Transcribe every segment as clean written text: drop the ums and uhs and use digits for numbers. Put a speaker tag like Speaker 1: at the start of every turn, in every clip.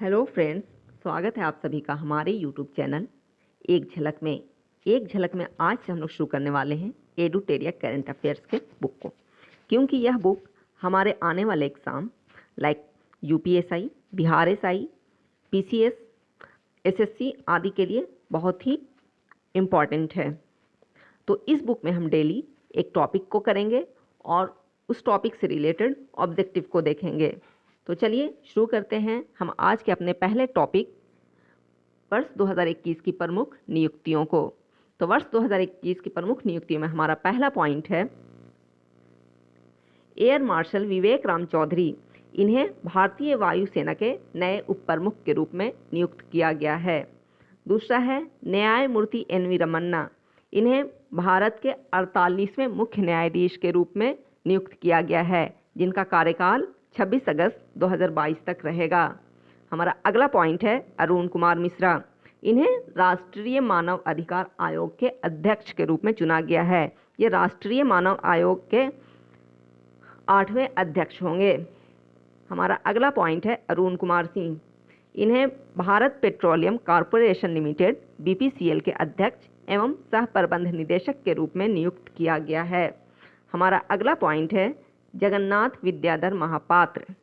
Speaker 1: Hello friends, स्वागत है आप सभी का हमारे यूट्यूब चैनल एक झलक में। एक झलक में आज से हम लोग शुरू करने वाले हैं एडुटेरिया करंट अफेयर्स के बुक को, क्योंकि यह बुक हमारे आने वाले exam like UPSI, Bihar SI, PCS, SSC आदि के लिए बहुत ही इम्पॉर्टेंट है। तो इस बुक में हम डेली एक टॉपिक को करेंगे और उस टॉपिक से रिलेटेड ऑब्जेक्टिव को देखेंगे। तो चलिए शुरू करते हैं हम आज के अपने पहले टॉपिक वर्ष 2021 की प्रमुख नियुक्तियों को। तो वर्ष 2021 की प्रमुख नियुक्तियों में हमारा पहला पॉइंट है एयर मार्शल विवेक राम चौधरी। इन्हें भारतीय वायुसेना के नए उप प्रमुख के रूप में नियुक्त किया गया है। दूसरा है न्यायमूर्ति एन.वी. रमन्ना। इन्हें भारत के 48वें मुख्य न्यायाधीश के रूप में नियुक्त किया गया है, जिनका कार्यकाल 26 अगस्त 2022 तक रहेगा। हमारा अगला पॉइंट है अरुण कुमार मिश्रा। इन्हें राष्ट्रीय मानव अधिकार आयोग के अध्यक्ष के रूप में चुना गया है। ये राष्ट्रीय मानव आयोग के 8वें अध्यक्ष होंगे। हमारा अगला पॉइंट है अरुण कुमार सिंह। इन्हें Bharat petroleum corporation limited BPCL के अध्यक्ष एवं सह प्रबंध निदेशक के रूप में नियुक्त किया गया है। हमारा अगला पॉइंट है जगन्नाथ विद्याधर महापात्र।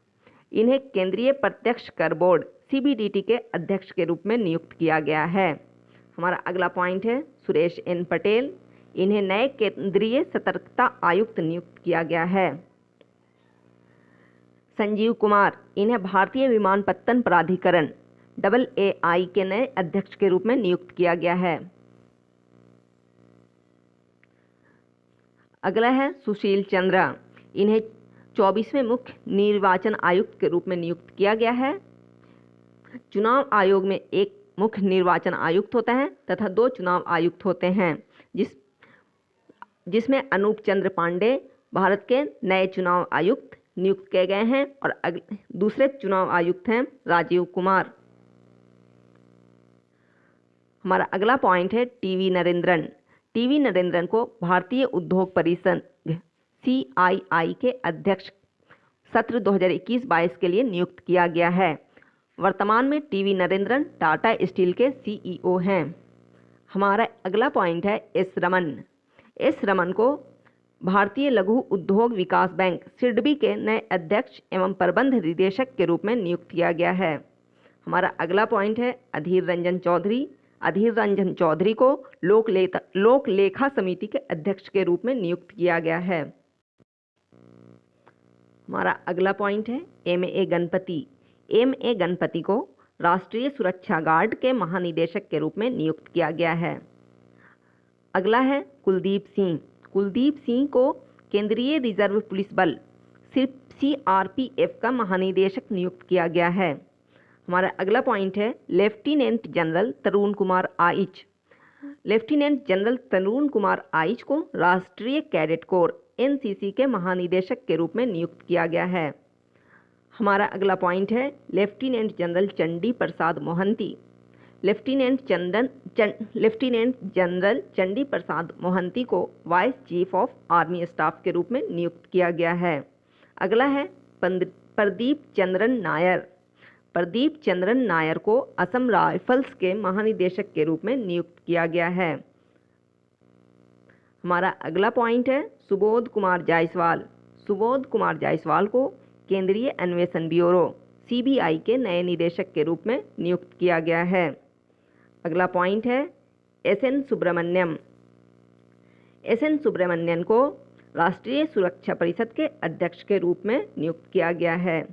Speaker 1: इन्हें केंद्रीय प्रत्यक्ष कर बोर्ड सीबीडीटी के अध्यक्ष के रूप में नियुक्त किया गया है। हमारा अगला पॉइंट है सुरेश एन पटेल। इन्हें नए केंद्रीय सतर्कता आयुक्त नियुक्त किया गया है। संजीव कुमार। इन्हें भारतीय विमानपत्तन प्राधिकरण AAI के नए अध्यक्ष के रूप में नियुक्त किया गया है। अगला है सुशील चंद्रा। इन्हें 24वें मुख्य निर्वाचन आयुक्त के रूप में नियुक्त किया गया है। चुनाव आयोग में एक मुख्य निर्वाचन आयुक्त होता है तथा 2 चुनाव आयुक्त होते हैं, जिसमें अनूप चंद्र पांडे भारत के नए चुनाव आयुक्त नियुक्त किए गए हैं और दूसरे चुनाव आयुक्त हैं राजीव कुमार। हमारा अगला पॉइंट है टीवी नरेंद्रन। टीवी नरेंद्रन को भारतीय उद्योग परिसंघ CII के अध्यक्ष सत्र 2021-22 के लिए नियुक्त किया गया है। वर्तमान में टीवी नरेंद्रन टाटा स्टील के CEO हैं। हमारा अगला पॉइंट है एस रमन। एस रमन को भारतीय लघु उद्योग विकास बैंक सिडबी के नए अध्यक्ष एवं प्रबंध निदेशक के रूप में नियुक्त किया गया है। हमारा अगला पॉइंट है अधीर रंजन चौधरी। अधीर रंजन चौधरी को लोक लेखा समिति के अध्यक्ष के रूप में नियुक्त किया गया है। हमारा अगला पॉइंट है MA गणपति। MA गणपति को राष्ट्रीय सुरक्षा गार्ड के महानिदेशक के रूप में नियुक्त किया गया है। अगला है कुलदीप सिंह। कुलदीप सिंह को केंद्रीय रिजर्व पुलिस बल CRPF का महानिदेशक नियुक्त किया गया है। हमारा अगला पॉइंट है लेफ्टिनेंट जनरल तरुण कुमार आइच। लेफ्टिनेंट जनरल तरुण कुमार आइच को राष्ट्रीय कैडेट कोर NCC के महानिदेशक के रूप में नियुक्त किया गया है। हमारा अगला पॉइंट है लेफ्टिनेंट जनरल चंडी प्रसाद मोहंती। लेफ्टिनेंट जनरल चंडी प्रसाद मोहंती को vice chief of army staff के रूप में नियुक्त किया गया है। अगला है प्रदीप चंद्रन नायर। प्रदीप चंद्रन नायर को असम राइफल्स के महानिदेशक के रूप में नियुक्त किया गया है। हमारा अगला पॉइंट है सुबोध कुमार जायसवाल। सुबोध कुमार जायसवाल को केंद्रीय अन्वेषण ब्यूरो CBI के नए निदेशक के रूप में नियुक्त किया गया है। अगला पॉइंट है SN सुब्रमण्यम। SN सुब्रमण्यम को राष्ट्रीय सुरक्षा परिषद के अध्यक्ष के रूप में नियुक्त किया गया है।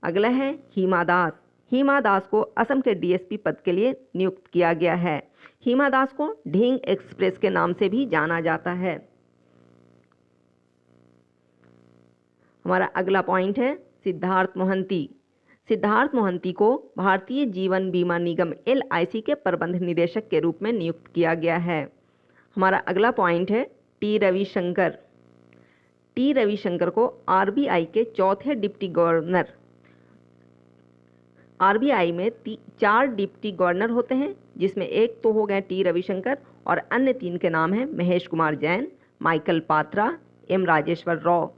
Speaker 1: अगला है हिमा दास। हिमा दास को असम के DSP पद के लिए नियुक्त किया गया है। हिमा दास को ढींग एक्सप्रेस के नाम से भी जाना जाता है। हमारा अगला पॉइंट है सिद्धार्थ मोहंती। सिद्धार्थ मोहंती को भारतीय जीवन बीमा निगम LIC के प्रबंध निदेशक के रूप में नियुक्त किया गया है। हमारा अगला पॉइंट है T रविशंकर। T रविशंकर को RBI के चौथे डिप्टी गवर्नर। RBI में 4 डिप्टी गवर्नर होते हैं, जिसमें एक तो हो गए T रविशंकर और अन्य 3 के नाम हैं महेश कुमार जैन, माइकल पात्रा, M राजेश्वर राव।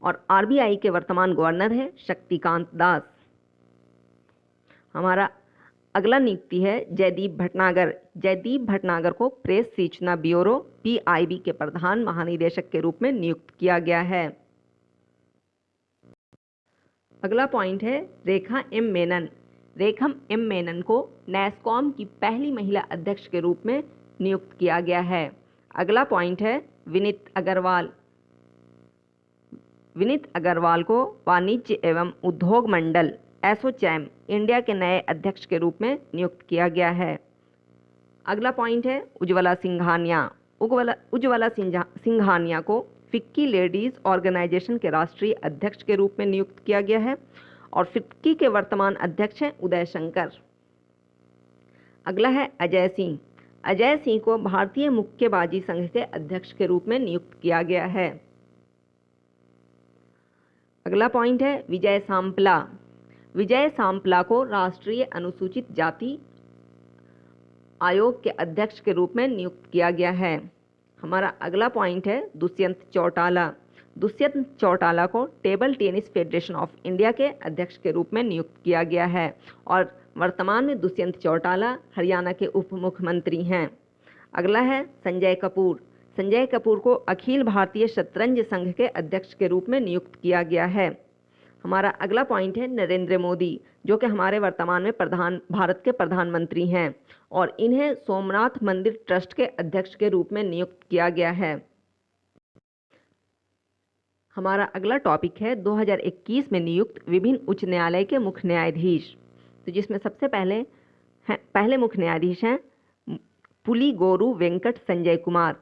Speaker 1: और RBI के वर्तमान गवर्नर हैं शक्तिकांत दास। हमारा अगला नियुक्ति है जयदीप भटनागर। जयदीप भटनागर को प्रेस सूचना ब्यूरो PIB के प्रधान महानिदेशक के रूप में नियुक्त किया गया है। अगला पॉइंट है रेखा M मेनन। रेखा M मेनन को नैस्कॉम की पहली महिला अध्यक्ष के रूप में नियुक्त किया गया है। अगला पॉइंट है विनीत अग्रवाल। विनीत अग्रवाल को वाणिज्य एवं उद्योग मंडल एसोचैम इंडिया के नए अध्यक्ष के रूप में नियुक्त किया गया है। अगला पॉइंट है उज्ज्वला सिंघानिया। उज्ज्वला सिंघानिया को फिक्की लेडीज ऑर्गेनाइजेशन के राष्ट्रीय अध्यक्ष के रूप में नियुक्त किया गया है और फिक्की के वर्तमान अध्यक्ष हैं उदय शंकर। अगला है अजय सिंह। अजय सिंह को भारतीय मुक्केबाजी संघ के अध्यक्ष के रूप में नियुक्त किया गया है। अगला पॉइंट है विजय सांपला। विजय सांपला को राष्ट्रीय अनुसूचित जाति आयोग के अध्यक्ष के रूप में नियुक्त किया गया है। हमारा अगला पॉइंट है दुष्यंत चौटाला। दुष्यंत चौटाला को table tennis federation of India के अध्यक्ष के रूप में नियुक्त किया गया है और वर्तमान में दुष्यंत चौटाला हरियाणा के उप मुख्यमंत्री हैं। अगला है संजय कपूर। संजय कपूर को अखिल भारतीय शतरंज संघ के अध्यक्ष के रूप में नियुक्त किया गया है। हमारा अगला पॉइंट है नरेंद्र मोदी, जो कि हमारे वर्तमान में भारत के प्रधानमंत्री हैं और इन्हें सोमनाथ मंदिर ट्रस्ट के अध्यक्ष के रूप में नियुक्त किया गया है। हमारा अगला टॉपिक है 2021 में नियुक्त विभिन्न उच्च न्यायालय के मुख्य न्यायाधीश। तो जिसमें सबसे पहले मुख्य न्यायाधीश हैं पुलिगोरु वेंकट संजय कुमार।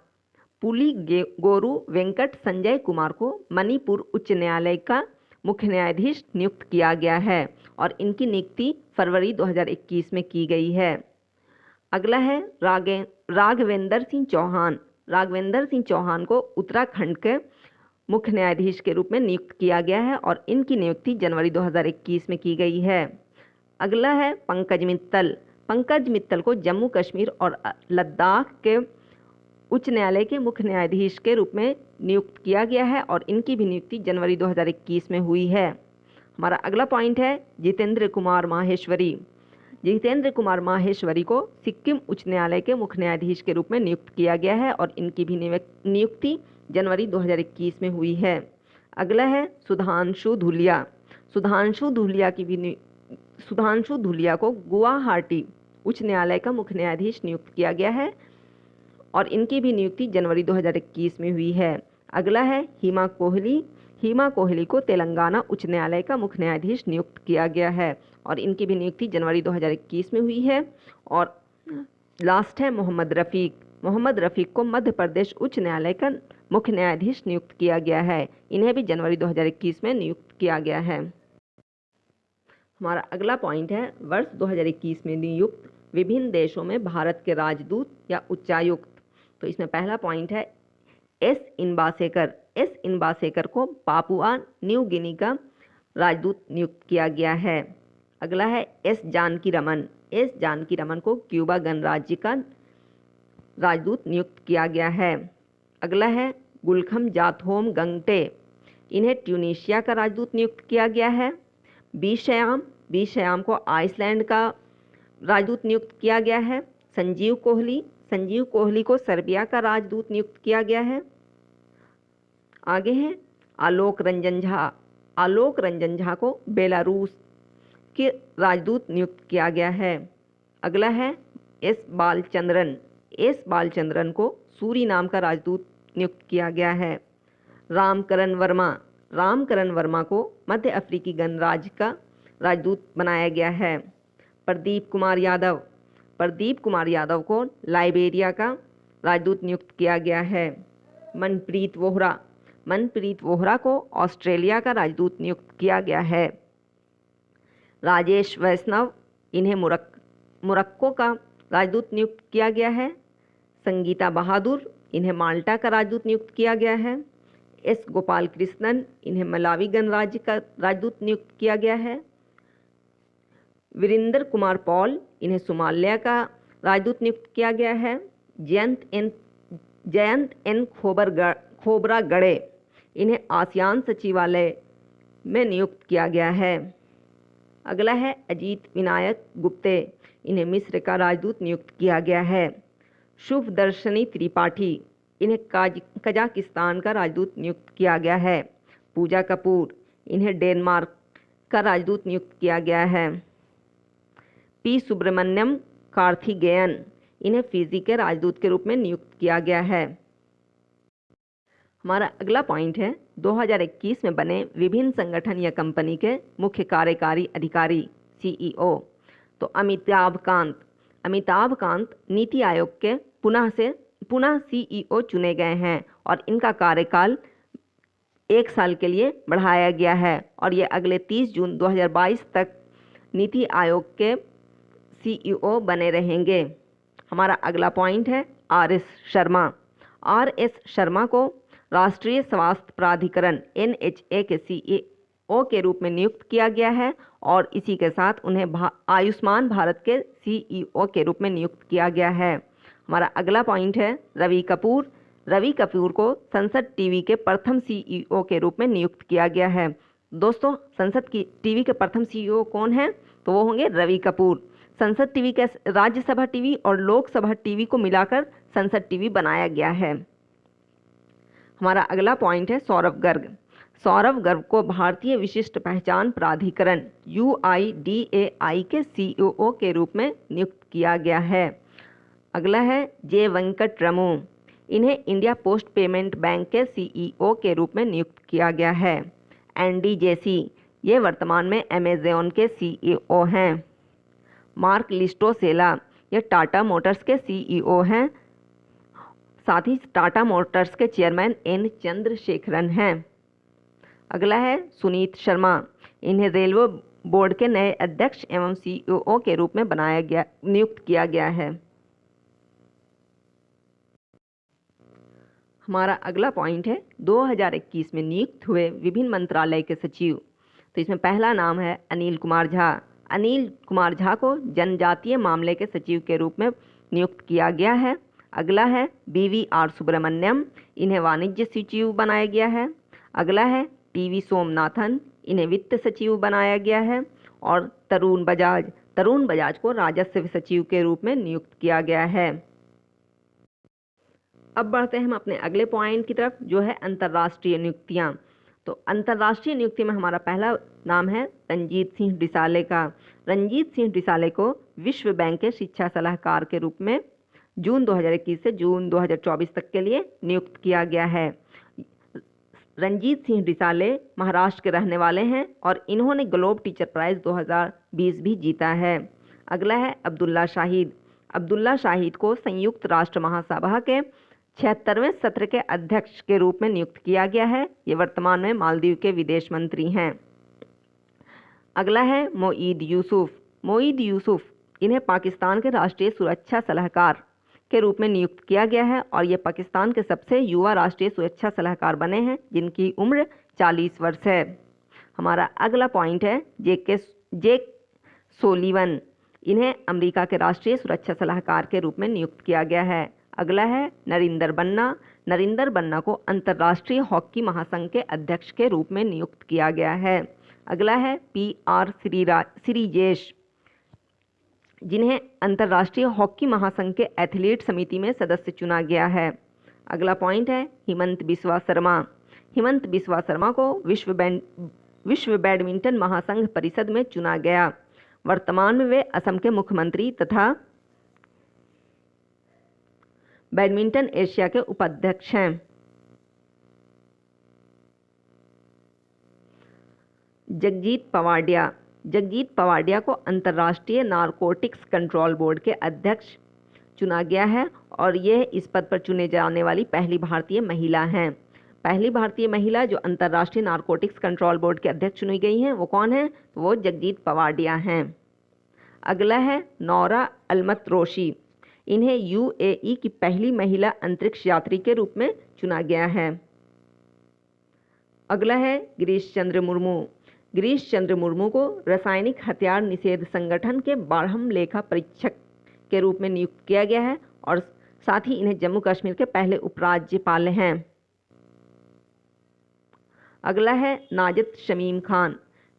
Speaker 1: पुलिगोरु वेंकट संजय कुमार को मणिपुर उच्च न्यायालय का मुख्य न्यायाधीश नियुक्त किया गया है और इनकी नियुक्ति फरवरी 2021 में की गई है। अगला है राघवेंद्र सिंह चौहान। राघवेंद्र सिंह चौहान को उत्तराखंड के मुख्य न्यायाधीश के रूप में नियुक्त किया गया है और इनकी नियुक्ति जनवरी 2021 में की गई है। अगला है पंकज मित्तल। पंकज मित्तल को जम्मू कश्मीर और लद्दाख के उच्च न्यायालय के मुख्य न्यायाधीश के रूप में नियुक्त किया गया है और इनकी भी नियुक्ति जनवरी 2021 में हुई है। हमारा अगला पॉइंट है जितेंद्र कुमार माहेश्वरी। जितेंद्र कुमार माहेश्वरी को सिक्किम उच्च न्यायालय के मुख्य न्यायाधीश के रूप में नियुक्त किया गया है और इनकी भी नियुक्ति जनवरी 2021 में हुई है। अगला है सुधांशु धूलिया। सुधांशु धूलिया को गुवाहाटी उच्च न्यायालय का मुख्य न्यायाधीश नियुक्त किया गया है और इनकी भी नियुक्ति जनवरी 2021 में हुई है। अगला है हिमा कोहली। हिमा कोहली को तेलंगाना उच्च न्यायालय का मुख्य न्यायाधीश नियुक्त किया गया है और इनकी भी नियुक्ति जनवरी 2021 में हुई है। और लास्ट है मोहम्मद रफ़ीक। मोहम्मद रफ़ीक को मध्य प्रदेश उच्च न्यायालय का मुख्य न्यायाधीश नियुक्त किया गया है। इन्हें भी जनवरी 2021 में नियुक्त किया गया है। हमारा अगला पॉइंट है वर्ष 2021 में नियुक्त विभिन्न देशों में भारत के राजदूत या उच्चायुक्त। तो इसमें पहला पॉइंट है एस इनबासेकर। एस इनबासेकर को पापुआ न्यू गिनी का राजदूत नियुक्त किया गया है। अगला है एस जानकी रमन। एस जानकी रमन को क्यूबा गणराज्य का राजदूत नियुक्त किया गया है। अगला है गुलखम जाथोम गंगटे। इन्हें ट्यूनीशिया का राजदूत नियुक्त किया गया है। बी श्याम को आइसलैंड का राजदूत नियुक्त किया गया है। संजीव कोहली को सर्बिया का राजदूत नियुक्त किया गया है। आगे है आलोक रंजन झा। आलोक रंजन झा को बेलारूस के राजदूत नियुक्त किया गया है। अगला है एस बालचंद्रन। एस बालचंद्रन को सूरीनाम का राजदूत नियुक्त किया गया है। रामकरण वर्मा को मध्य अफ्रीकी गणराज्य का राजदूत बनाया गया है। प्रदीप कुमार यादव को लाइबेरिया का राजदूत नियुक्त किया गया है। मनप्रीत वोहरा को ऑस्ट्रेलिया का राजदूत नियुक्त किया गया है। राजेश वैष्णव, इन्हें मोरक्को का राजदूत नियुक्त किया गया है। संगीता बहादुर, इन्हें माल्टा का राजदूत नियुक्त किया गया है। एस गोपाल कृष्णन, इन्हें मलावी गणराज्य का राजदूत नियुक्त किया गया है। वीरेंद्र कुमार पॉल, इन्हें सोमालिया का राजदूत नियुक्त किया गया है। जयंत एन खोबरागड़े, इन्हें आसियान सचिवालय में नियुक्त किया गया है। अगला है अजीत विनायक गुप्ते, इन्हें मिस्र का राजदूत नियुक्त किया गया है। शुभदर्शनी त्रिपाठी, इन्हें कजाकिस्तान का राजदूत नियुक्त किया गया है। पूजा कपूर, इन्हें डेनमार्क का राजदूत नियुक्त किया गया है। पी सुब्रमण्यम कार्थिकेयन, इन्हें फिजी के राजदूत के रूप में नियुक्त किया गया है। हमारा अगला पॉइंट है 2021 में बने विभिन्न संगठन या कंपनी के मुख्य कार्यकारी अधिकारी सीईओ। तो अमिताभ कांत नीति आयोग के पुनः सीईओ चुने गए हैं और इनका कार्यकाल 1 साल के लिए बढ़ाया गया है और ये अगले 30 जून 2022 तक नीति आयोग के सीईओ बने रहेंगे। हमारा अगला पॉइंट है आर.एस. शर्मा। आर.एस. शर्मा को राष्ट्रीय स्वास्थ्य प्राधिकरण NHA के सीईओ के रूप में नियुक्त किया गया है और इसी के साथ उन्हें आयुष्मान भारत के सीईओ के रूप में नियुक्त किया गया है। हमारा अगला पॉइंट है रवि कपूर। रवि कपूर को संसद टीवी के प्रथम सीईओ के रूप में नियुक्त किया गया है। दोस्तों, संसद की टीवी के प्रथम सीईओ कौन है? तो वो होंगे रवि कपूर। संसद टीवी के राज्यसभा टीवी और लोकसभा टीवी को मिलाकर संसद टीवी बनाया गया है। हमारा अगला पॉइंट है सौरभ गर्ग। सौरभ गर्ग को भारतीय विशिष्ट पहचान प्राधिकरण UIDAI के सीईओ के रूप में नियुक्त किया गया है। अगला है जे वेंकट रमू। इन्हें इंडिया पोस्ट पेमेंट बैंक के सीईओ के रूप में नियुक्त किया गया है। एंडी जेसी, ये वर्तमान में अमेज़न के सीईओ हैं। मार्क लिस्टोसेला, ये टाटा मोटर्स के सीईओ हैं। साथ ही टाटा मोटर्स के चेयरमैन N. चंद्रशेखरन हैं। अगला है सुनीत शर्मा। इन्हें रेलवे बोर्ड के नए अध्यक्ष एवं सीईओ के रूप में नियुक्त किया गया है। हमारा अगला पॉइंट है 2021 में नियुक्त हुए विभिन्न मंत्रालय के सचिव। तो इसमें पहला नाम है अनिल कुमार झा। अनिल कुमार झा को जनजातीय मामले के सचिव के रूप में नियुक्त किया गया है। अगला है BVR सुब्रमण्यम, इन्हें वाणिज्य सचिव बनाया गया है। अगला है TV सोमनाथन, इन्हें वित्त सचिव बनाया गया है। और तरुण बजाज को राजस्व सचिव के रूप में नियुक्त किया गया है। अब बढ़ते हैं हम अपने अगले पॉइंट की तरफ, जो है अंतर्राष्ट्रीय नियुक्तियां। तो अंतर्राष्ट्रीय नियुक्ति में हमारा पहला नाम है रंजीत सिंह डिसाले का। रंजीत सिंह डिसाले को विश्व बैंक के शिक्षा सलाहकार के रूप में जून 2021 से जून 2024 तक के लिए नियुक्त किया गया है। रंजीत सिंह डिसाले महाराष्ट्र के रहने वाले हैं और इन्होंने ग्लोब टीचर प्राइज 2020 भी जीता है। अगला है अब्दुल्ला शाहिद। अब्दुल्ला शाहिद को संयुक्त राष्ट्र महासभा के 76वें सत्र के अध्यक्ष के रूप में नियुक्त किया गया है। ये वर्तमान में मालदीव के विदेश मंत्री हैं। अगला है मोईद यूसुफ। इन्हें पाकिस्तान के राष्ट्रीय सुरक्षा सलाहकार के रूप में नियुक्त किया गया है और ये पाकिस्तान के सबसे युवा राष्ट्रीय सुरक्षा सलाहकार बने हैं, जिनकी उम्र 40 वर्ष है। हमारा अगला पॉइंट है जेक सोलिवन। इन्हें अमेरिका के राष्ट्रीय सुरक्षा सलाहकार के रूप में नियुक्त किया गया है। अगला है नरिंदर बन्ना को अंतर्राष्ट्रीय हॉकी महासंघ के अध्यक्ष के रूप में नियुक्त किया गया है। अगला है PR श्रीजेश, जिन्हें अंतर्राष्ट्रीय हॉकी महासंघ के एथलीट समिति में सदस्य चुना गया है। अगला पॉइंट है हिमंत बिस्वा शर्मा को विश्व बैडमिंटन महासंघ परिषद में चुना गया। वर्तमान में वे असम के मुख्यमंत्री तथा बैडमिंटन एशिया के उपाध्यक्ष हैं। जगजीत पवाडिया को अंतर्राष्ट्रीय नारकोटिक्स कंट्रोल बोर्ड के अध्यक्ष चुना गया है और यह इस पद पर चुने जाने वाली पहली भारतीय महिला हैं। पहली भारतीय महिला जो अंतर्राष्ट्रीय नारकोटिक्स कंट्रोल बोर्ड के अध्यक्ष चुनी गई हैं वो कौन है? तो वो जगजीत पवाडिया हैं। अगला है नौरा अलमतरोशी। इन्हें UAE की पहली महिला अंतरिक्ष यात्री के रूप में चुना गया है। अगला है गिरीश चंद्र मुर्मू को रासायनिक हथियार निषेध संगठन के 12वें लेखा परीक्षक के रूप में नियुक्त किया गया है और साथ ही इन्हें जम्मू कश्मीर के पहले उपराज्यपाल हैं। अगला है नाजत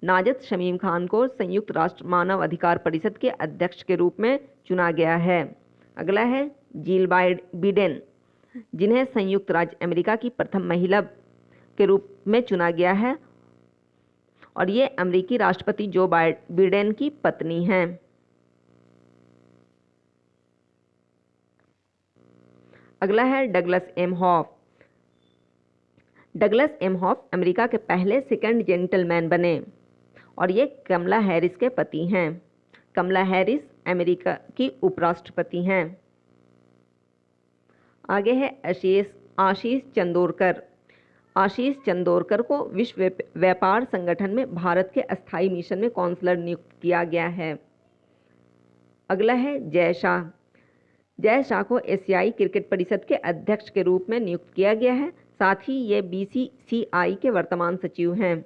Speaker 1: नाजत शमीम खान को संयुक्त राष्ट्र मानव अधिकार परिषद के अध्यक्ष के रूप में चुना गया है। अगला है जिल बिडेन, जिन्हें संयुक्त राज्य अमेरिका की प्रथम महिला के रूप में चुना गया है और ये अमेरिकी राष्ट्रपति जो बिडेन की पत्नी हैं। अगला है Douglas Emhoff. Douglas Emhoff America के पहले सेकंड जेंटलमैन बने और ये कमला हैरिस के पति हैं। कमला हैरिस अमेरिका की उपराष्ट्रपति हैं। आगे है आशीष चंदोरकर। आशीष चंदोरकर को विश्व व्यापार संगठन में भारत के अस्थायी मिशन में काउंसलर नियुक्त किया गया है। अगला है जय शाह। जय शाह को एशियाई क्रिकेट परिषद के अध्यक्ष के रूप में नियुक्त किया गया है। साथ ही ये बीसीसीआई के वर्तमान सचिव हैं।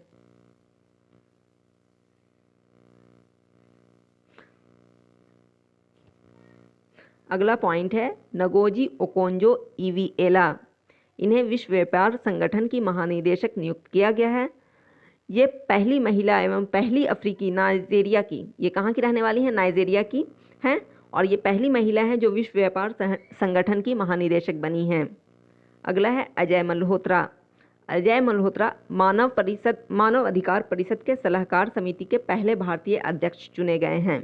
Speaker 1: अगला पॉइंट है नगोजी ओकोंजो इविएला। इन्हें विश्व व्यापार संगठन की महानिदेशक नियुक्त किया गया है। ये पहली महिला एवं पहली अफ्रीकी नाइजीरिया की, ये कहाँ की रहने वाली हैं? नाइजीरिया की हैं और ये पहली महिला है जो विश्व व्यापार संगठन की महानिदेशक बनी हैं। अगला है अजय मल्होत्रा। अजय मल्होत्रा मानव अधिकार परिषद के सलाहकार समिति के पहले भारतीय अध्यक्ष चुने गए हैं।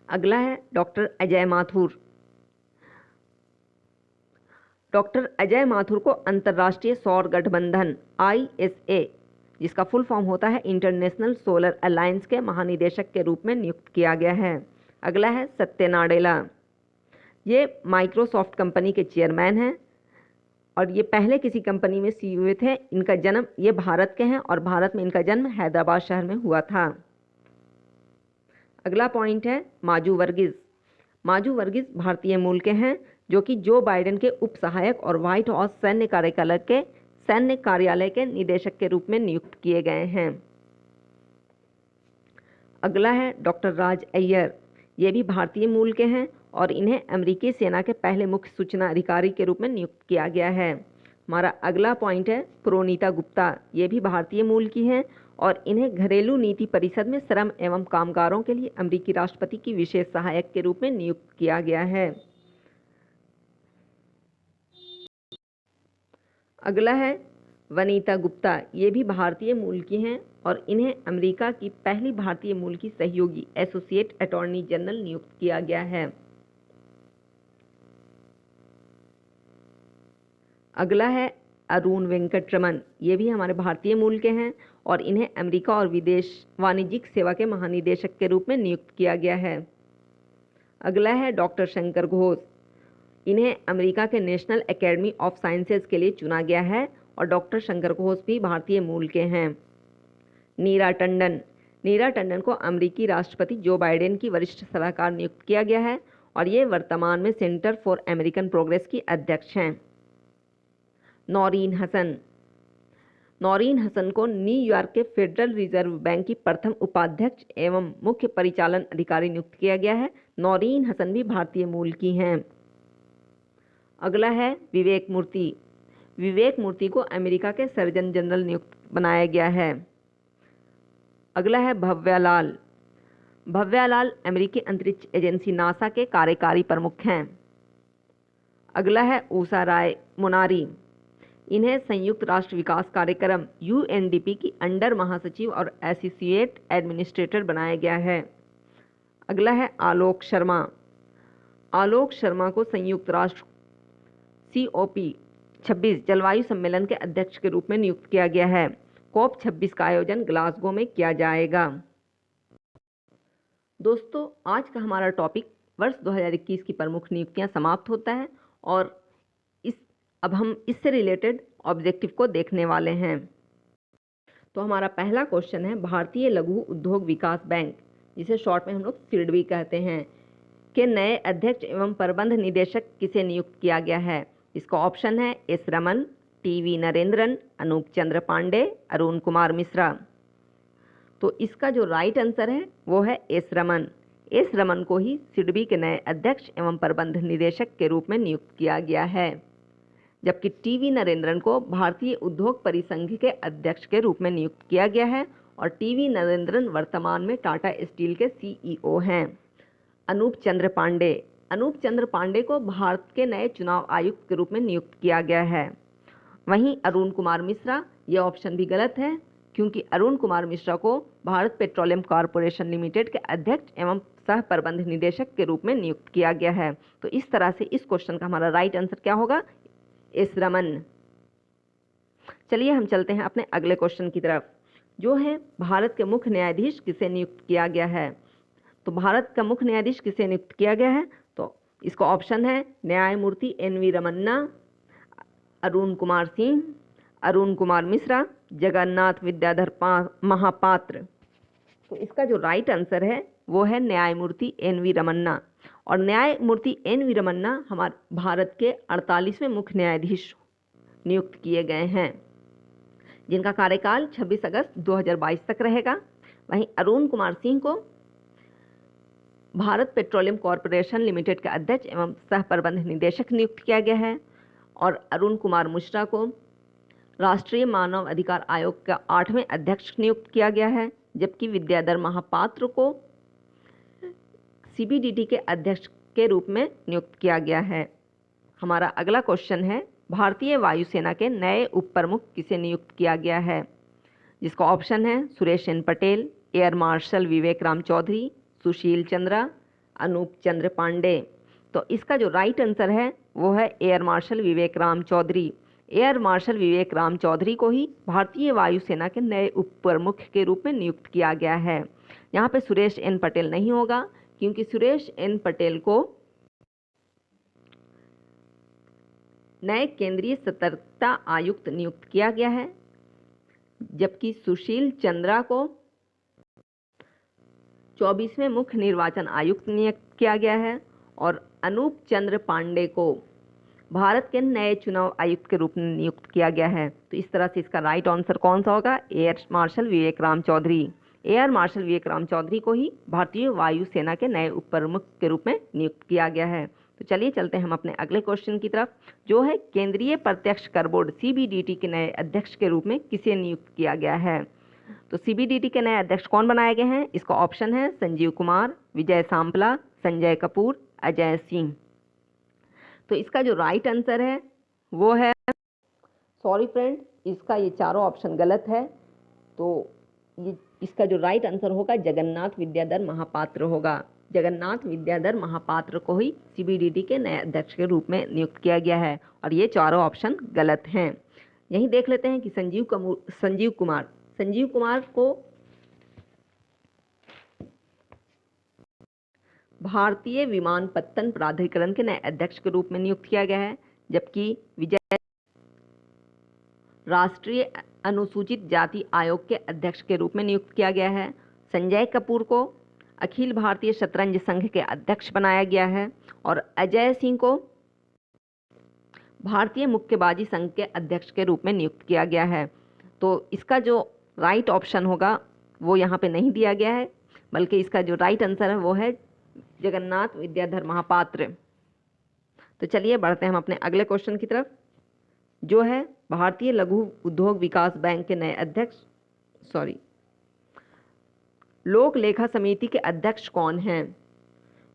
Speaker 1: अगला है डॉक्टर अजय माथुर। डॉक्टर अजय माथुर को अंतर्राष्ट्रीय सौर गठबंधन ISA, जिसका फुल फॉर्म होता है इंटरनेशनल सोलर अलायंस के महानिदेशक के रूप में नियुक्त किया गया है। अगला है सत्य नाडेला। ये माइक्रोसॉफ्ट कंपनी के चेयरमैन हैं और ये पहले किसी कंपनी में CEO हुए थे। इनका जन्म, ये भारत के हैं और भारत में इनका जन्म हैदराबाद शहर में हुआ था। अगला पॉइंट है माजू वर्गीस। माजू वर्गीस भारतीय मूल के हैं जो कि जो बाइडेन के उप सहायक और व्हाइट हाउस सैन्य कार्यालय के निदेशक के रूप में नियुक्त किए गए हैं। अगला है डॉक्टर राज अय्यर। ये भी भारतीय मूल के हैं और इन्हें अमेरिकी सेना के पहले मुख्य सूचना अधिकारी के रूप में नियुक्त किया गया है। हमारा अगला पॉइंट है प्रोनीता गुप्ता। ये भी भारतीय मूल की हैं और इन्हें घरेलू नीति परिषद में श्रम एवं कामगारों के लिए अमेरिकी राष्ट्रपति की विशेष सहायक के रूप में नियुक्त किया गया है। अगला है वनीता गुप्ता। ये भी भारतीय मूल की हैं और इन्हें अमेरिका की पहली भारतीय मूल की सहयोगी एसोसिएट अटॉर्नी जनरल नियुक्त किया गया है। अगला है अरुण वेंकटरमन। ये भी हमारे भारतीय मूल के हैं और इन्हें अमेरिका और विदेश वाणिज्यिक सेवा के महानिदेशक के रूप में नियुक्त किया गया है। अगला है डॉक्टर शंकर घोष। इन्हें अमेरिका के नेशनल एकेडमी ऑफ साइंसेज के लिए चुना गया है और डॉक्टर शंकर घोष भी भारतीय मूल के हैं। नीरा टंडन। नीरा टंडन को अमेरिकी राष्ट्रपति जो बाइडेन की वरिष्ठ सलाहकार नियुक्त किया गया है और ये वर्तमान में सेंटर फॉर अमेरिकन प्रोग्रेस की अध्यक्ष हैं। नौरीन हसन। नौरीन हसन को न्यूयॉर्क के फेडरल रिजर्व बैंक की प्रथम उपाध्यक्ष एवं मुख्य परिचालन अधिकारी नियुक्त किया गया है। नौरीन हसन भी भारतीय मूल की हैं। अगला है विवेक मूर्ति। विवेक मूर्ति को अमेरिका के सर्जन जनरल नियुक्त बनाया गया है। अगला है भव्या लाल। भव्या लाल अमेरिकी अंतरिक्ष एजेंसी नासा के कार्यकारी प्रमुख हैं। अगला है ऊषा राय मुनारी। इन्हें संयुक्त राष्ट्र विकास कार्यक्रम UNDP की अंडर महासचिव और एसोसिएट एडमिनिस्ट्रेटर बनाया गया है। अगला है आलोक शर्मा। आलोक शर्मा को संयुक्त राष्ट्र COP26 जलवायु सम्मेलन के अध्यक्ष के रूप में नियुक्त किया गया है। COP26 का आयोजन ग्लासगो में किया जाएगा। दोस्तों, आज का हमारा टॉपिक वर्ष 2021 की प्रमुख नियुक्तियां समाप्त होता है और अब हम इससे रिलेटेड ऑब्जेक्टिव को देखने वाले हैं। तो हमारा पहला क्वेश्चन है भारतीय लघु उद्योग विकास बैंक, जिसे शॉर्ट में हम लोग सिडबी कहते हैं, के नए अध्यक्ष एवं प्रबंध निदेशक किसे नियुक्त किया गया है? इसका ऑप्शन है एस रमन, TV नरेंद्रन, अनूप चंद्र पांडे, अरुण कुमार मिश्रा। तो इसका जो राइट आंसर है वो है एस रमन। एस रमन को ही सिडबी के नए अध्यक्ष एवं प्रबंध निदेशक के रूप में नियुक्त किया गया है, जबकि TV नरेंद्रन को भारतीय उद्योग परिसंघ के अध्यक्ष के रूप में नियुक्त किया गया है और टीवी नरेंद्रन वर्तमान में टाटा स्टील के सीईओ हैं। अनूप चंद्र पांडे, अनूप चंद्र पांडे को भारत के नए चुनाव आयुक्त के रूप में नियुक्त किया गया है। वहीं अरुण कुमार मिश्रा, ये ऑप्शन भी गलत है क्योंकि अरुण कुमार मिश्रा को भारत पेट्रोलियम कॉरपोरेशन लिमिटेड के अध्यक्ष एवं सह प्रबंध निदेशक के रूप में नियुक्त किया गया है। तो इस तरह से इस क्वेश्चन का हमारा राइट आंसर क्या होगा? एस रमन। चलिए हम चलते हैं अपने अगले क्वेश्चन की तरफ, जो है भारत के मुख्य न्यायाधीश किसे नियुक्त किया गया है। तो भारत का मुख्य न्यायाधीश किसे नियुक्त किया गया है? तो इसका ऑप्शन है न्यायमूर्ति एन.वी. रमन्ना, अरुण कुमार सिंह, अरुण कुमार मिश्रा, जगन्नाथ विद्याधर महापात्र। तो इसका जो राइट आंसर है वो है न्यायमूर्ति एन.वी. रमन्ना। और न्यायमूर्ति एन.वी. रमन्ना हमारे भारत के 48वें मुख्य न्यायाधीश नियुक्त किए गए हैं, जिनका कार्यकाल 26 अगस्त 2022 तक रहेगा। वहीं अरुण कुमार सिंह को भारत पेट्रोलियम कॉरपोरेशन लिमिटेड के अध्यक्ष एवं सह प्रबंध निदेशक नियुक्त किया गया है। और अरुण कुमार मिश्रा को राष्ट्रीय मानव अधिकार आयोग का 8वें अध्यक्ष नियुक्त किया गया है, जबकि विद्याधर महापात्र को सीबीडीटी के अध्यक्ष के रूप में नियुक्त किया गया है। हमारा अगला क्वेश्चन है भारतीय वायुसेना के नए उप प्रमुख किसे नियुक्त किया गया है, जिसका ऑप्शन है Suresh N Patel, air marshal Vivek Ram Chaudhary, Sushil Chandra, Anoop Chandra Pandey. तो इसका जो राइट आंसर है वो है air marshal Vivek Ram Chaudhary. Air marshal Vivek Ram Chaudhary को ही भारतीय वायुसेना के नए उप प्रमुख के रूप में नियुक्त किया गया है। यहाँ पे सुरेश एन पटेल नहीं होगा क्योंकि सुरेश एन पटेल को नए केंद्रीय सतर्कता आयुक्त नियुक्त किया गया है, जबकि सुशील चंद्रा को 24वें मुख्य निर्वाचन आयुक्त नियुक्त किया गया है और अनूप चंद्र पांडे को भारत के नए चुनाव आयुक्त के रूप में नियुक्त किया गया है। तो इस तरह से इसका राइट आंसर कौन सा होगा? Air marshal Vivek Ram Chaudhary. Air marshal Vivek Ram Chaudhary को ही भारतीय वायुसेना के नए उप प्रमुख के रूप में नियुक्त किया गया है। तो चलिए चलते हैं हम अपने अगले क्वेश्चन की तरफ, जो है केंद्रीय प्रत्यक्ष कर बोर्ड सीबीडीटी के नए अध्यक्ष के रूप में किसे नियुक्त किया गया है। तो सीबीडीटी के नए अध्यक्ष कौन बनाए गए हैं? इसका ऑप्शन है संजीव कुमार, विजय सांपला, संजय कपूर, अजय सिंह। तो इसका जो राइट आंसर है वो है, सॉरी फ्रेंड, इसका ये चारों ऑप्शन गलत है। तो ये इसका जो राइट आंसर होगा जगन्नाथ विद्याधर महापात्र होगा। जगन्नाथ विद्याधर महापात्र को ही सीबीडीटी के नए अध्यक्ष के रूप में नियुक्त किया गया है और ये चारों ऑप्शन गलत हैं। यही देख लेते हैं कि संजीव कुमार को भारतीय विमानपत्तन प्राधिकरण के नए अध्यक्ष के रूप में नियुक्त किया गया है, जबकि विजय राष्ट्रीय अनुसूचित जाति आयोग के अध्यक्ष के रूप में नियुक्त किया गया है। संजय कपूर को अखिल भारतीय शतरंज संघ के अध्यक्ष बनाया गया है और अजय सिंह को भारतीय मुक्केबाजी संघ के अध्यक्ष के रूप में नियुक्त किया गया है। तो इसका जो राइट ऑप्शन होगा वो यहाँ पे नहीं दिया गया है, बल्कि इसका जो राइट आंसर है वो है जगन्नाथ विद्याधर महापात्र। तो चलिए बढ़ते हैं हम अपने अगले क्वेश्चन की तरफ, जो है भारतीय लघु उद्योग विकास बैंक के नए अध्यक्ष लोक लेखा समिति के अध्यक्ष कौन हैं।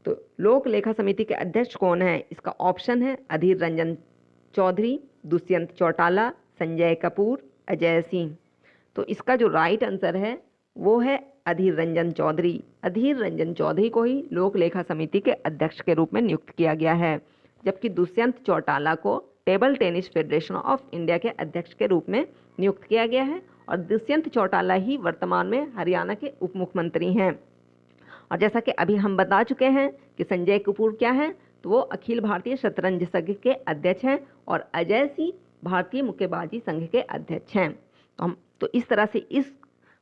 Speaker 1: तो लोक लेखा समिति के अध्यक्ष कौन है? इसका ऑप्शन है अधीर रंजन चौधरी, दुष्यंत चौटाला, संजय कपूर, अजय सिंह। तो इसका जो राइट आंसर है वो है अधीर रंजन चौधरी। अधीर रंजन चौधरी को ही लोक लेखा समिति के अध्यक्ष के रूप में नियुक्त किया गया है, जबकि दुष्यंत चौटाला को table tennis federation of India के अध्यक्ष के रूप में नियुक्त किया गया है और दुष्यंत चौटाला ही वर्तमान में हरियाणा के उप मुख्यमंत्री हैं। और जैसा कि अभी हम बता चुके हैं कि संजय कपूर क्या है, तो वो अखिल भारतीय शतरंज संघ के अध्यक्ष हैं और अजय सिंह भारतीय मुक्केबाजी संघ के अध्यक्ष हैं। तो इस तरह से इस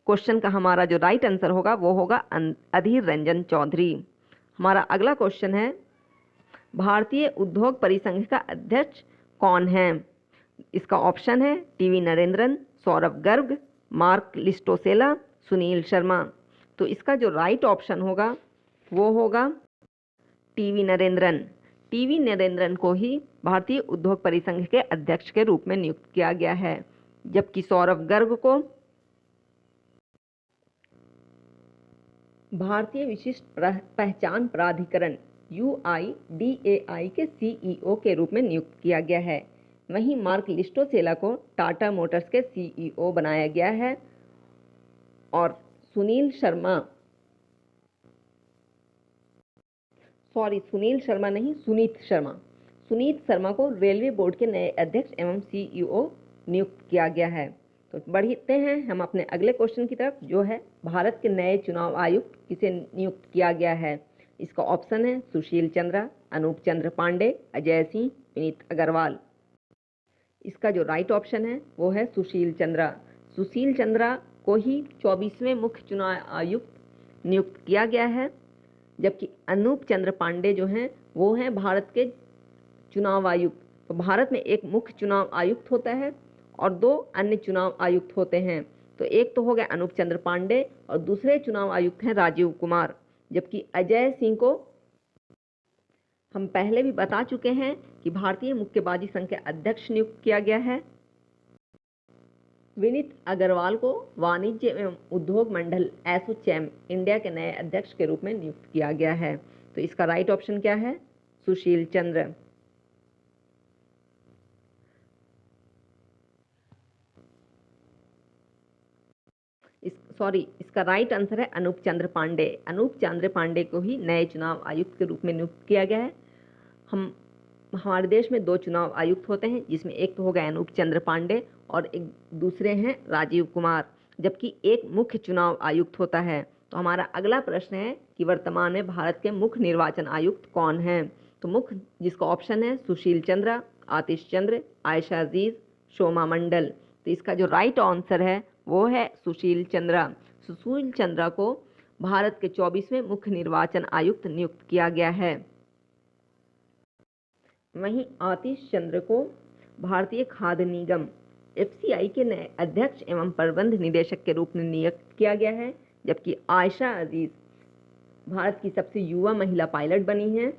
Speaker 1: क्वेश्चन का हमारा जो राइट आंसर होगा वो होगा अधीर रंजन चौधरी। हमारा अगला क्वेश्चन है भारतीय उद्योग परिसंघ का अध्यक्ष कौन है। इसका ऑप्शन है टीवी नरेंद्रन, सौरभ गर्ग, मार्क लिस्टोसेला, सुनील शर्मा। तो इसका जो राइट ऑप्शन होगा वो होगा टीवी नरेंद्रन। टीवी नरेंद्रन को ही भारतीय उद्योग परिसंघ के अध्यक्ष के रूप में नियुक्त किया गया है, जबकि सौरभ गर्ग को भारतीय विशिष्ट पहचान प्राधिकरण UIDAI के CEO के रूप में नियुक्त किया गया है। वहीं मार्क लिस्टोसेला को टाटा मोटर्स के CEO बनाया गया है और सुनील शर्मा नहीं, सुनीत शर्मा को रेलवे बोर्ड के नए अध्यक्ष एवं CEO नियुक्त किया गया है। तो बढ़ते हैं हम अपने अगले क्वेश्चन की तरफ, जो है भारत के नए चुनाव आयुक्त किसे नियुक्त किया गया है। इसका ऑप्शन है सुशील चंद्रा, अनूप चंद्र पांडे, अजय सिंह, विनीत अग्रवाल। इसका जो राइट ऑप्शन है वो है सुशील चंद्रा। सुशील चंद्रा को ही 24वें मुख्य चुनाव आयुक्त नियुक्त किया गया है, जबकि अनूप चंद्र पांडे जो हैं वो हैं भारत के चुनाव आयुक्त। तो भारत में एक मुख्य चुनाव आयुक्त होता है और 2 अन्य चुनाव आयुक्त होते हैं। तो एक तो हो गया अनूप चंद्र पांडे और दूसरे चुनाव आयुक्त हैं राजीव कुमार, जबकि अजय सिंह को हम पहले भी बता चुके हैं कि भारतीय मुक्केबाजी संघ के अध्यक्ष नियुक्त किया गया है। विनीत अग्रवाल को वाणिज्य एवं उद्योग मंडल एसोचैम इंडिया के नए अध्यक्ष के रूप में नियुक्त किया गया है। तो इसका राइट ऑप्शन क्या है? सुशील चंद्र। इसका राइट आंसर है अनूप चंद्र पांडे। अनूप चंद्र पांडे को ही नए चुनाव आयुक्त के रूप में नियुक्त किया गया है। हमारे देश में 2 चुनाव आयुक्त होते हैं, जिसमें एक तो होगा अनूप चंद्र पांडे और एक दूसरे हैं राजीव कुमार, जबकि एक मुख्य चुनाव आयुक्त होता है। तो हमारा अगला प्रश्न है कि वर्तमान में भारत के मुख्य निर्वाचन आयुक्त कौन हैं। तो मुख्य जिसका ऑप्शन है सुशील चंद्रा, आतिश चंद्र, आयशा अजीज, शोमा मंडल। तो इसका जो राइट आंसर है वो है सुशील चंद्रा। सुशील चंद्रा को भारत के 24वें मुख्य निर्वाचन आयुक्त नियुक्त किया गया है। वहीं आतिश चंद्र को भारतीय खाद्य निगम FCI के नए अध्यक्ष एवं प्रबंध निदेशक के रूप में नियुक्त किया गया है, जबकि आयशा अजीज भारत की सबसे युवा महिला पायलट बनी हैं,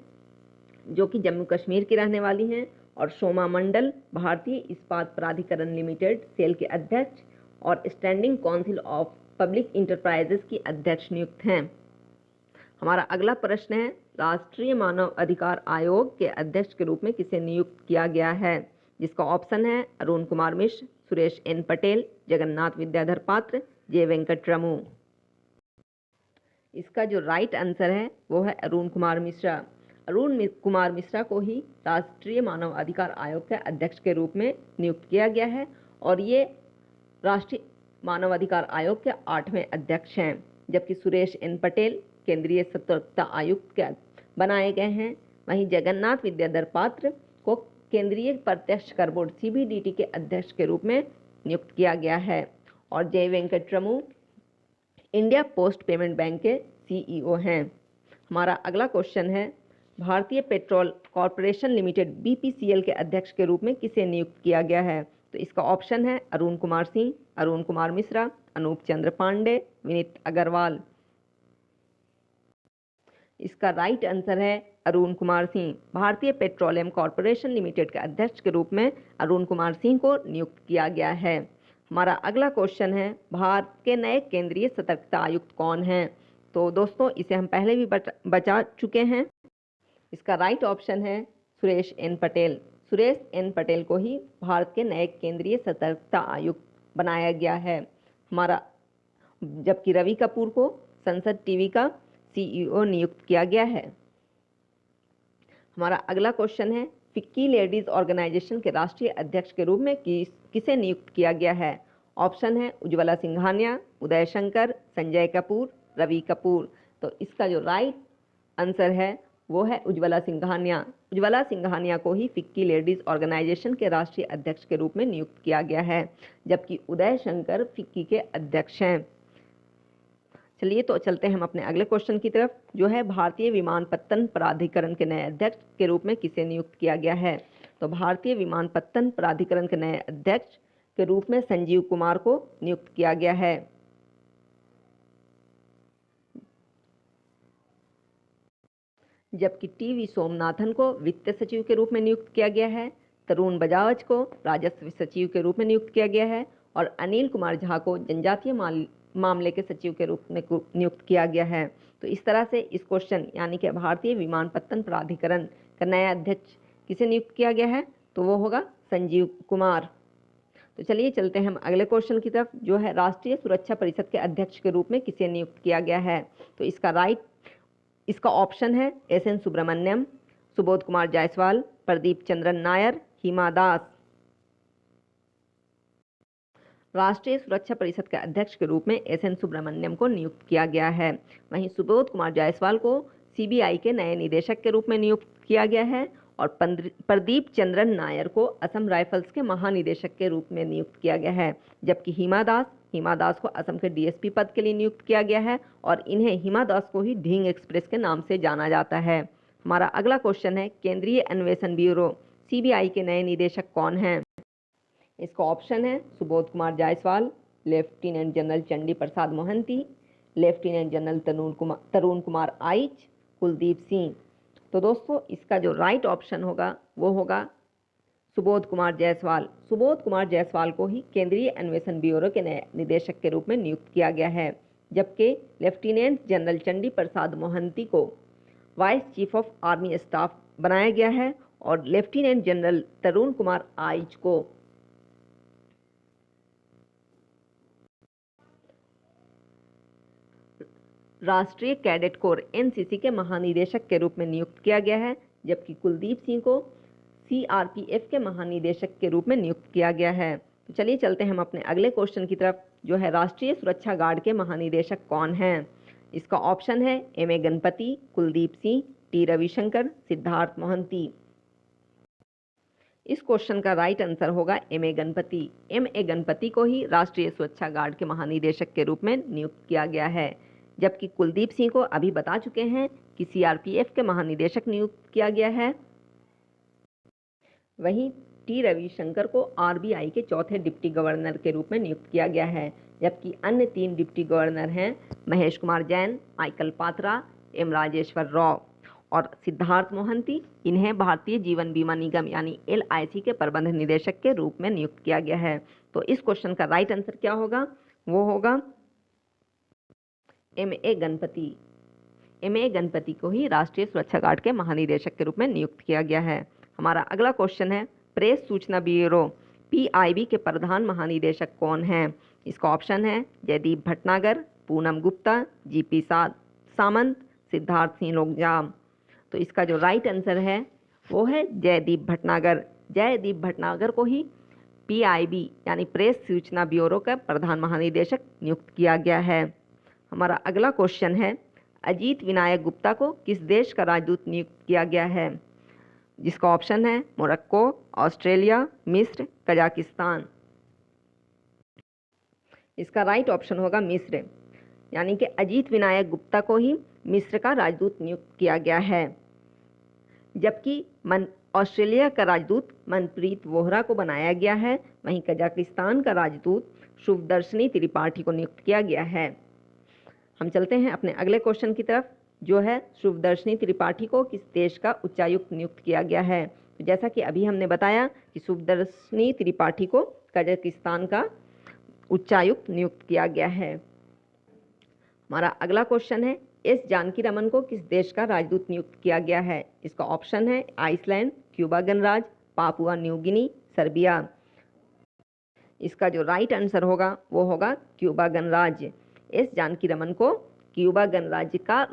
Speaker 1: जो कि जम्मू कश्मीर की रहने वाली हैं, और शोमा मंडल भारतीय इस्पात प्राधिकरण लिमिटेड सेल के अध्यक्ष और standing council of public enterprises की अध्यक्ष नियुक्त हैं। हमारा अगला प्रश्न है राष्ट्रीय मानव अधिकार आयोग के अध्यक्ष के रूप में किसे नियुक्त किया गया है, जिसका ऑप्शन है अरुण कुमार मिश्र, सुरेश N पटेल, जगन्नाथ विद्याधर पात्र, J वेंकटरमू। इसका जो राइट आंसर है वो है अरुण कुमार मिश्रा। अरुण कुमार मिश्रा को ही राष्ट्रीय मानव अधिकार आयोग के अध्यक्ष के रूप में नियुक्त किया गया है और ये राष्ट्रीय मानव अधिकार आयोग के 8वें अध्यक्ष हैं, जबकि सुरेश N पटेल केंद्रीय सतर्कता आयुक्त के बनाए गए हैं। वहीं जगन्नाथ विद्याधर पात्र को केंद्रीय प्रत्यक्ष कर बोर्ड CBDT के अध्यक्ष के रूप में नियुक्त किया गया है और J Venkataramu India Post Payment Bank के CEO हैं। हमारा अगला क्वेश्चन है भारतीय पेट्रोल कॉरपोरेशन लिमिटेड BPCL के अध्यक्ष के रूप में किसे नियुक्त किया गया है। तो इसका ऑप्शन है अरुण कुमार सिंह, अरुण कुमार मिश्रा, अनूप चंद्र पांडे, विनीत अग्रवाल। इसका राइट आंसर है अरुण कुमार सिंह। भारतीय पेट्रोलियम कॉरपोरेशन लिमिटेड के अध्यक्ष के रूप में अरुण कुमार सिंह को नियुक्त किया गया है। हमारा अगला क्वेश्चन है भारत के नए केंद्रीय सतर्कता आयुक्त कौन हैं। तो दोस्तों इसे हम पहले भी बचा चुके हैं। इसका राइट ऑप्शन है सुरेश N पटेल। सुरेश N पटेल को ही भारत के नए केंद्रीय सतर्कता आयुक्त बनाया गया है। जबकि रवि कपूर को संसद टीवी का CEO नियुक्त किया गया है। हमारा अगला क्वेश्चन है फिक्की लेडीज ऑर्गेनाइजेशन के राष्ट्रीय अध्यक्ष के रूप में किसे नियुक्त किया गया है। ऑप्शन है उज्ज्वला सिंघानिया, उदय शंकर, संजय कपूर, रवि कपूर। तो इसका जो राइट आंसर है वो है उज्ज्वला सिंघानिया। उज्ज्वला सिंघानिया को ही फिक्की लेडीज ऑर्गेनाइजेशन के राष्ट्रीय अध्यक्ष के रूप में नियुक्त किया गया है, जबकि उदय शंकर फिक्की के अध्यक्ष हैं। चलिए तो चलते हैं हम अपने अगले क्वेश्चन की तरफ, जो है भारतीय विमानपत्तन प्राधिकरण के नए अध्यक्ष के रूप में किसे नियुक्त किया गया है। तो भारतीय विमानपत्तन प्राधिकरण के नए अध्यक्ष के रूप में संजीव कुमार को नियुक्त किया गया है। जबकि TV सोमनाथन को वित्त सचिव के रूप में नियुक्त किया गया है, तरुण बजाज को राजस्व सचिव के रूप में नियुक्त किया गया है और अनिल कुमार झा को जनजातीय मामले के सचिव के रूप में नियुक्त किया गया है। तो इस तरह से इस क्वेश्चन यानी कि भारतीय विमानपत्तन प्राधिकरण का नया अध्यक्ष किसे नियुक्त किया गया है, तो वो होगा संजीव कुमार। तो चलिए चलते हैं हम अगले क्वेश्चन की तरफ, जो है राष्ट्रीय सुरक्षा परिषद के अध्यक्ष के रूप में किसे नियुक्त किया गया है। तो इसका ऑप्शन है एस.एन. सुब्रमण्यम, सुबोध कुमार जायसवाल, प्रदीप चंद्रन नायर, हिमा दास। राष्ट्रीय सुरक्षा परिषद के अध्यक्ष के रूप में एस.एन. सुब्रमण्यम को नियुक्त किया गया है। वहीं सुबोध कुमार जायसवाल को सीबीआई के नए निदेशक के रूप में नियुक्त किया गया है और प्रदीप चंद्रन नायर को असम राइफल्स के महानिदेशक के रूप में नियुक्त किया गया है। जबकि हिमा दास को असम के डीएसपी पद के लिए नियुक्त किया गया है और इन्हें हिमा दास को ही ढींग एक्सप्रेस के नाम से जाना जाता है। हमारा अगला क्वेश्चन है केंद्रीय अन्वेषण ब्यूरो सीबीआई के नए निदेशक कौन हैं। इसका ऑप्शन है सुबोध कुमार जायसवाल, लेफ्टिनेंट जनरल चंडी प्रसाद मोहंती, लेफ्टिनेंट जनरल तरुण कुमार आइच, कुलदीप सिंह। तो दोस्तों इसका जो राइट ऑप्शन होगा वो होगा सुबोध कुमार जायसवाल। सुबोध कुमार जायसवाल को ही केंद्रीय अन्वेषण ब्यूरो के नए निदेशक के रूप में नियुक्त किया गया है, जबकि लेफ्टिनेंट जनरल चंडी प्रसाद मोहंती को vice chief of army staff बनाया गया है और लेफ्टिनेंट जनरल तरुण कुमार आइच को राष्ट्रीय कैडेट कोर एनसीसी के महानिदेशक के रूप में नियुक्त किया गया है, जबकि कुलदीप सिंह को सीआरपीएफ के महानिदेशक के रूप में नियुक्त किया गया है। तो चलिए चलते हैं हम अपने अगले क्वेश्चन की तरफ, जो है राष्ट्रीय सुरक्षा गार्ड के महानिदेशक कौन हैं। इसका ऑप्शन है M A Ganapathy, Kuldeep Singh, T Ravishankar, Siddharth Mohanty. इस क्वेश्चन का राइट आंसर होगा M A Ganapathy. M A Ganapathy को ही राष्ट्रीय सुरक्षा गार्ड के महानिदेशक के रूप में नियुक्त किया गया है, जबकि कुलदीप सिंह को अभी बता चुके हैं कि सीआरपीएफ के महानिदेशक नियुक्त किया गया है। वहीं टी रविशंकर को आरबीआई के चौथे डिप्टी गवर्नर के रूप में नियुक्त किया गया है, जबकि अन्य 3 डिप्टी गवर्नर हैं महेश कुमार जैन, माइकल पात्रा, एम राजेश्वर राव और सिद्धार्थ मोहंती। इन्हें भारतीय जीवन बीमा निगम यानी LIC के प्रबंध निदेशक के रूप में नियुक्त किया गया है। तो इस क्वेश्चन का राइट आंसर क्या होगा, वो होगा M A Ganapathy. M A Ganapathy को ही राष्ट्रीय सुरक्षा गार्ड के महानिदेशक के रूप में नियुक्त किया गया है। हमारा अगला क्वेश्चन है प्रेस सूचना ब्यूरो PIB के प्रधान महानिदेशक कौन हैं। इसका ऑप्शन है जयदीप भटनागर, पूनम गुप्ता, GP सामंत, सिद्धार्थ सिंह लोकजाम। तो इसका जो राइट आंसर है वो है जयदीप भटनागर। जयदीप भटनागर को ही PIB यानी प्रेस सूचना ब्यूरो का प्रधान महानिदेशक नियुक्त किया गया है। हमारा अगला क्वेश्चन है अजीत विनायक गुप्ता को किस देश का राजदूत नियुक्त किया गया है। जिसका ऑप्शन है मोरक्को, ऑस्ट्रेलिया, मिस्र, कजाकिस्तान। इसका राइट ऑप्शन होगा मिस्र, यानी कि अजीत विनायक गुप्ता को ही मिस्र का राजदूत नियुक्त किया गया है, जबकि ऑस्ट्रेलिया का राजदूत मनप्रीत वोहरा को बनाया गया है। वहीं कजाकिस्तान का राजदूत शुभदर्शनी त्रिपाठी को नियुक्त किया गया है। हम चलते हैं अपने अगले क्वेश्चन की तरफ, जो है शुभदर्शनी त्रिपाठी को किस देश का उच्चायुक्त नियुक्त किया गया है। तो जैसा कि अभी हमने बताया कि शुभदर्शनी त्रिपाठी को कजाकिस्तान का उच्चायुक्त नियुक्त किया गया है। हमारा अगला क्वेश्चन है एस जानकी रमन को किस देश का राजदूत नियुक्त किया गया है। इसका ऑप्शन है आइसलैंड, क्यूबा गणराज्य, पापुआ न्यू गिनी, सर्बिया। इसका जो राइट आंसर होगा वो होगा क्यूबा गणराज्य। एस जानकी रमन को क्यूबा गणराज्य का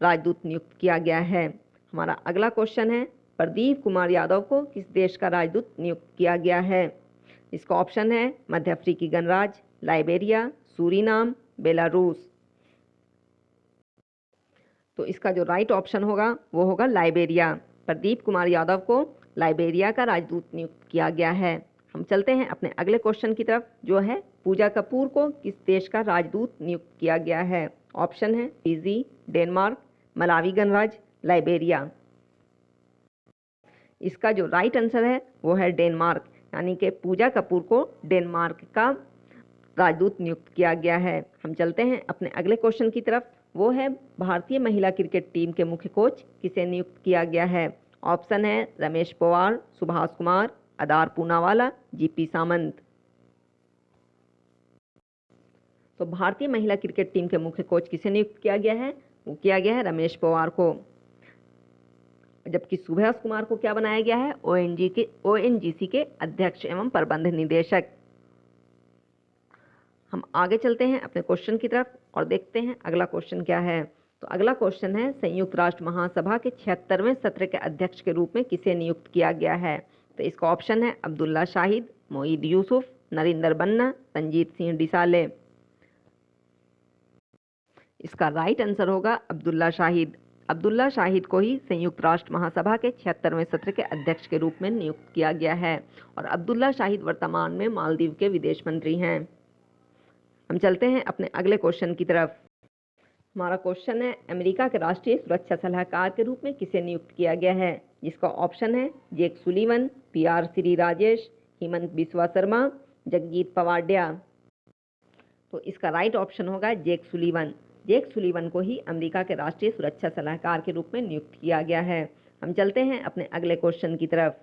Speaker 1: राजदूत नियुक्त किया गया है। हमारा अगला क्वेश्चन है प्रदीप कुमार यादव को किस देश का राजदूत नियुक्त किया गया है। इसका ऑप्शन है मध्य अफ्रीकी गणराज्य, लाइबेरिया, सूरीनाम, बेलारूस। तो इसका जो राइट ऑप्शन होगा वो होगा लाइबेरिया। प्रदीप कुमार यादव को लाइबेरिया का राजदूत नियुक्त किया गया है। हम चलते हैं अपने अगले क्वेश्चन की तरफ, जो है पूजा कपूर को किस देश का राजदूत नियुक्त किया गया है। ऑप्शन है फिजी, डेनमार्क, मलावी गणराज्य, लाइबेरिया। इसका जो राइट आंसर है वो है डेनमार्क, यानी कि पूजा कपूर को डेनमार्क का राजदूत नियुक्त किया गया है। हम चलते हैं अपने अगले क्वेश्चन की तरफ, वो है भारतीय महिला क्रिकेट टीम के मुख्य कोच किसे नियुक्त किया गया है। ऑप्शन है रमेश पवार, सुभाष कुमार, अदार पूनावाला, GP सामंत। तो भारतीय महिला क्रिकेट टीम के मुख्य कोच किसे नियुक्त किया गया है? वो किया गया है रमेश पवार को। जबकि सुभाष कुमार को क्या बनाया गया है? ओएनजीसी के अध्यक्ष एवं प्रबंध निदेशक। हम आगे चलते हैं अपने क्वेश्चन की तरफ और देखते हैं अगला क्वेश्चन क्या है। तो अगला क्वेश्चन है, संयुक्त राष्ट्र महासभा के 76वें सत्र के अध्यक्ष के रूप में किसे नियुक्त किया गया है? तो इसका ऑप्शन है अब्दुल्ला शाहिद, मोईद यूसुफ, नरिंदर बन्ना, रंजीत सिंह डिसाले। इसका राइट आंसर होगा अब्दुल्ला शाहिद। अब्दुल्ला शाहिद को ही संयुक्त राष्ट्र महासभा के 76वें सत्र के अध्यक्ष के रूप में नियुक्त किया गया है और अब्दुल्ला शाहिद वर्तमान में मालदीव के विदेश मंत्री हैं। हम चलते हैं अपने अगले क्वेश्चन की तरफ। हमारा क्वेश्चन है, अमेरिका के राष्ट्रीय सुरक्षा सलाहकार के रूप में किसे नियुक्त किया गया है? जिसका ऑप्शन है Jake Sullivan, PR Shri Rajesh, Hemant Biswa Sarma, Jagjit Pawadia. तो इसका राइट ऑप्शन होगा जेक सुलिवन। जेक सुलिवन को ही अमेरिका के राष्ट्रीय सुरक्षा सलाहकार के रूप में नियुक्त किया गया है। हम चलते हैं अपने अगले क्वेश्चन की तरफ,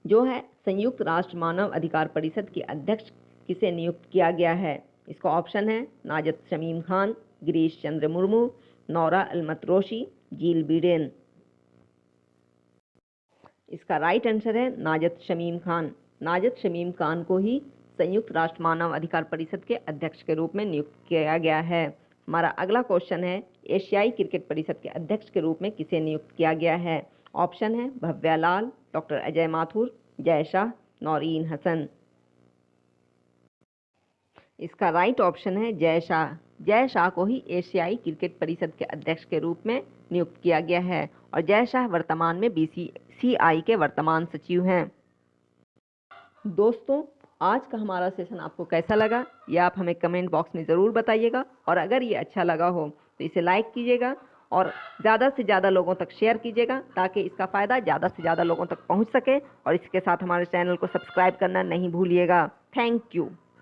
Speaker 1: जो है संयुक्त राष्ट्र मानव अधिकार परिषद के अध्यक्ष किसे नियुक्त किया गया है? इसका ऑप्शन है नाजत शमीम खान, गिरीश चंद्र मुर्मू, नौरा अलमतरोशी, जील बिडेन। इसका राइट आंसर है नाजत शमीम खान। नाजत शमीम खान को ही संयुक्त राष्ट्र मानव अधिकार परिषद के अध्यक्ष के रूप में नियुक्त किया गया है। हमारा अगला क्वेश्चन है, एशियाई क्रिकेट परिषद के अध्यक्ष के रूप में किसे नियुक्त किया गया है? ऑप्शन है भव्या लाल, डॉक्टर अजय माथुर, जय शाह, नौरीन हसन। इसका राइट ऑप्शन है जय शाह। जय शाह को ही एशियाई क्रिकेट परिषद के अध्यक्ष के रूप में नियुक्त किया गया है और जय शाह वर्तमान में बीसीसीआई के वर्तमान सचिव हैं। दोस्तों, आज का हमारा सेशन आपको कैसा लगा ये आप हमें कमेंट बॉक्स में ज़रूर बताइएगा और अगर ये अच्छा लगा हो तो इसे लाइक कीजिएगा और ज़्यादा से ज़्यादा लोगों तक शेयर कीजिएगा ताकि इसका फ़ायदा ज़्यादा से ज़्यादा लोगों तक पहुंच सके और इसके साथ हमारे चैनल को सब्सक्राइब करना नहीं भूलिएगा। Thank you.